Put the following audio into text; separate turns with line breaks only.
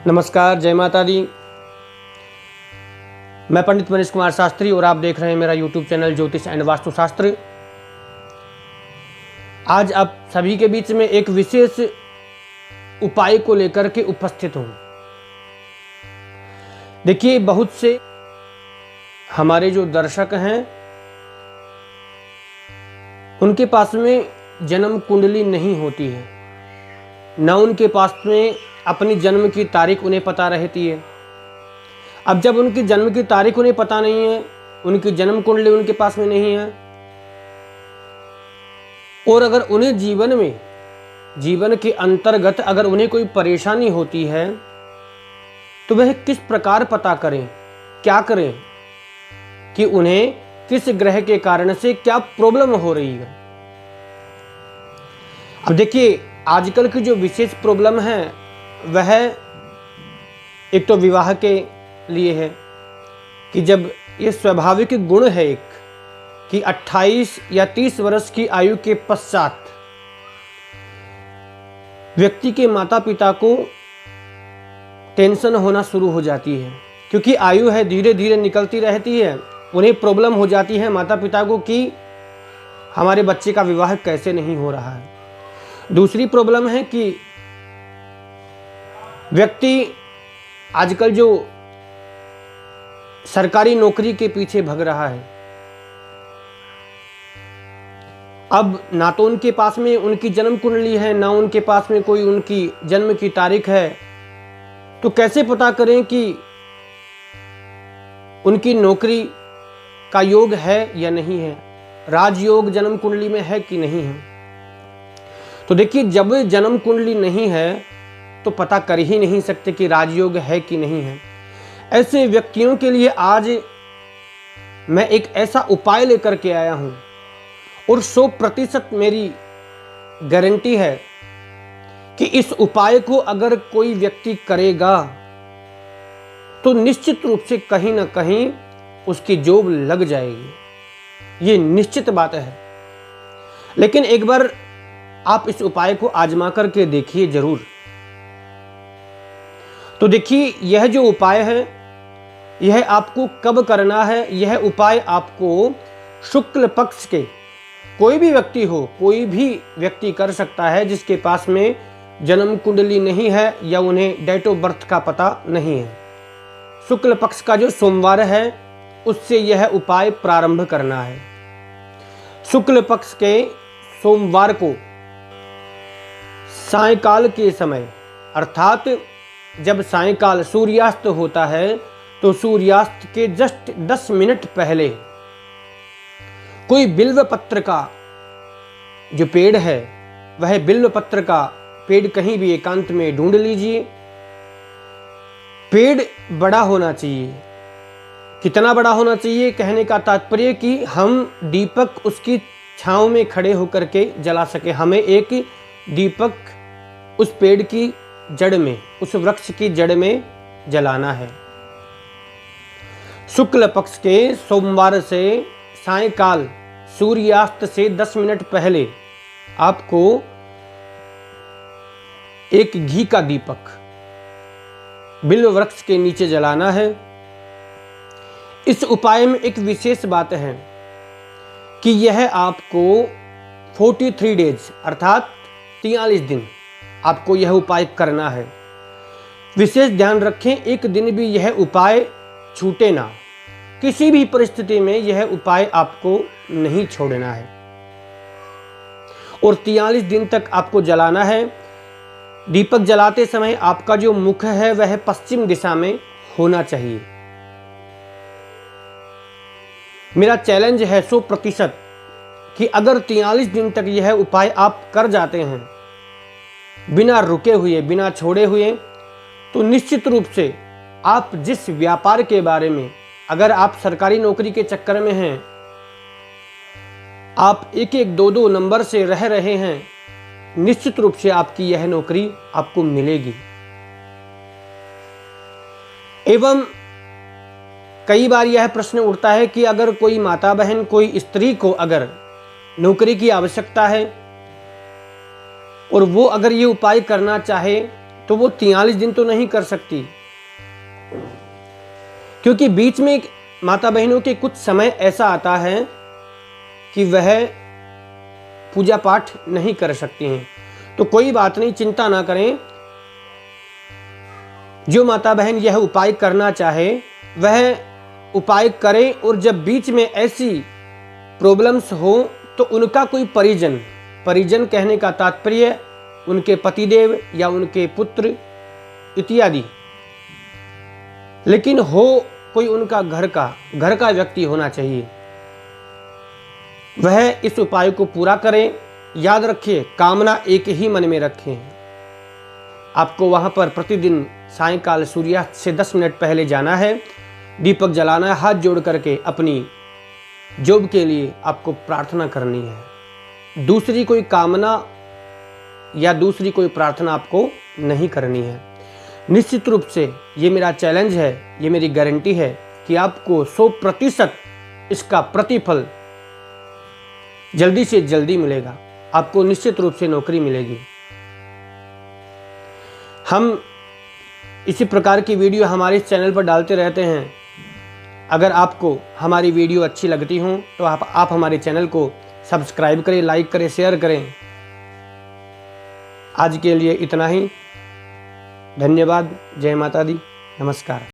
नमस्कार, जय माता दी। मैं पंडित मनीष कुमार शास्त्री और आप देख रहे हैं मेरा यूट्यूब चैनल ज्योतिष एंड वास्तुशास्त्र। आज आप सभी के बीच में एक विशेष उपाय को लेकर के उपस्थित हूं। देखिए, बहुत से हमारे जो दर्शक हैं उनके पास में जन्म कुंडली नहीं होती है, न उनके पास में अपनी जन्म की तारीख उन्हें पता रहती है। अब जब उनकी जन्म की तारीख उन्हें पता नहीं है, उनकी जन्म कुंडली उनके पास में नहीं है, और अगर उन्हें जीवन के अंतर्गत अगर उन्हें कोई परेशानी होती है तो वह किस प्रकार पता करें, क्या करें कि उन्हें किस ग्रह के कारण से क्या प्रॉब्लम हो रही है। अब देखिए, आजकल की जो विशेष प्रॉब्लम है वह एक तो विवाह के लिए है कि जब ये स्वाभाविक गुण है एक कि 28 या 30 वर्ष की आयु के पश्चात व्यक्ति के माता पिता को टेंशन होना शुरू हो जाती है, क्योंकि आयु है धीरे धीरे निकलती रहती है। उन्हें प्रॉब्लम हो जाती है माता पिता को कि हमारे बच्चे का विवाह कैसे नहीं हो रहा है। दूसरी प्रॉब्लम है कि व्यक्ति आजकल जो सरकारी नौकरी के पीछे भाग रहा है, अब ना तो उनके पास में उनकी जन्म कुंडली है, ना उनके पास में कोई उनकी जन्म की तारीख है, तो कैसे पता करें कि उनकी नौकरी का योग है या नहीं है, राजयोग जन्म कुंडली में है कि नहीं है। तो देखिए, जब जन्म कुंडली नहीं है तो पता कर ही नहीं सकते कि राजयोग है कि नहीं है। ऐसे व्यक्तियों के लिए आज मैं एक ऐसा उपाय लेकर के आया हूं और 100% मेरी गारंटी है कि इस उपाय को अगर कोई व्यक्ति करेगा तो निश्चित रूप से कहीं ना कहीं उसकी जॉब लग जाएगी। ये निश्चित बात है। लेकिन एक बार आप इस उपाय को आजमा करके देखिए जरूर। तो देखिए, यह जो उपाय है यह आपको कब करना है। यह उपाय आपको शुक्ल पक्ष के कोई भी व्यक्ति कर सकता है जिसके पास में जन्म कुंडली नहीं है या उन्हें डेट ऑफ बर्थ का पता नहीं है। शुक्ल पक्ष का जो सोमवार है उससे यह उपाय प्रारंभ करना है। शुक्ल पक्ष के सोमवार को सायंकाल के समय, अर्थात जब सायंकाल सूर्यास्त होता है तो सूर्यास्त के जस्ट 10 मिनट पहले कोई बिल्व पत्र का जो पेड़ है वह बिल्व पत्र का पेड़ कहीं भी एकांत में ढूंढ लीजिए। पेड़ बड़ा होना चाहिए। कितना बड़ा होना चाहिए कहने का तात्पर्य कि हम दीपक उसकी छांव में खड़े होकर के जला सके। हमें एक दीपक उस पेड़ की जड़ में, उस वृक्ष की जड़ में जलाना है। शुक्ल पक्ष के सोमवार से सायंकाल सूर्यास्त से 10 मिनट पहले आपको एक घी का दीपक बिल्व वृक्ष के नीचे जलाना है। इस उपाय में एक विशेष बात है कि यह आपको 43 डेज अर्थात 43 दिन आपको यह उपाय करना है। विशेष ध्यान रखें, एक दिन भी यह उपाय छूटे ना। किसी भी परिस्थिति में यह उपाय आपको नहीं छोड़ना है और 43 दिन तक आपको जलाना है। दीपक जलाते समय आपका जो मुख है वह पश्चिम दिशा में होना चाहिए। मेरा चैलेंज है 100% कि अगर 43 दिन तक यह उपाय आप कर जाते हैं बिना रुके हुए, बिना छोड़े हुए, तो निश्चित रूप से आप जिस व्यापार के बारे में, अगर आप सरकारी नौकरी के चक्कर में हैं, आप 1-1, 2-2 नंबर से रह रहे हैं, निश्चित रूप से आपकी यह नौकरी आपको मिलेगी। एवं कई बार यह प्रश्न उठता है कि अगर कोई माता बहन, कोई स्त्री को अगर नौकरी की आवश्यकता है और वो अगर ये उपाय करना चाहे तो वो 43 दिन तो नहीं कर सकती, क्योंकि बीच में माता बहनों के कुछ समय ऐसा आता है कि वह पूजा पाठ नहीं कर सकती हैं। तो कोई बात नहीं, चिंता ना करें। जो माता बहन यह उपाय करना चाहे वह उपाय करें, और जब बीच में ऐसी प्रॉब्लम्स हो तो उनका कोई परिजन कहने का तात्पर्य उनके पतिदेव या उनके पुत्र इत्यादि, लेकिन हो कोई उनका घर का व्यक्ति होना चाहिए, वह इस उपाय को पूरा करें। याद रखिए, कामना एक ही मन में रखें। आपको वहां पर प्रतिदिन सायंकाल सूर्यास्त से 10 मिनट पहले जाना है, दीपक जलाना है, हाथ जोड़ करके अपनी जॉब के लिए आपको प्रार्थना करनी है। दूसरी कोई कामना या दूसरी कोई प्रार्थना आपको नहीं करनी है। निश्चित रूप से ये मेरा चैलेंज है, ये मेरी गारंटी है कि आपको 100% इसका प्रतिफल जल्दी से जल्दी मिलेगा। आपको निश्चित रूप से नौकरी मिलेगी। हम इसी प्रकार की वीडियो हमारे इस चैनल पर डालते रहते हैं। अगर आपको हमारी वीडियो अच्छी लगती हो तो आप हमारे चैनल को सब्सक्राइब करें, लाइक करें, शेयर करें। आज के लिए इतना ही। धन्यवाद। जय माता दी। नमस्कार।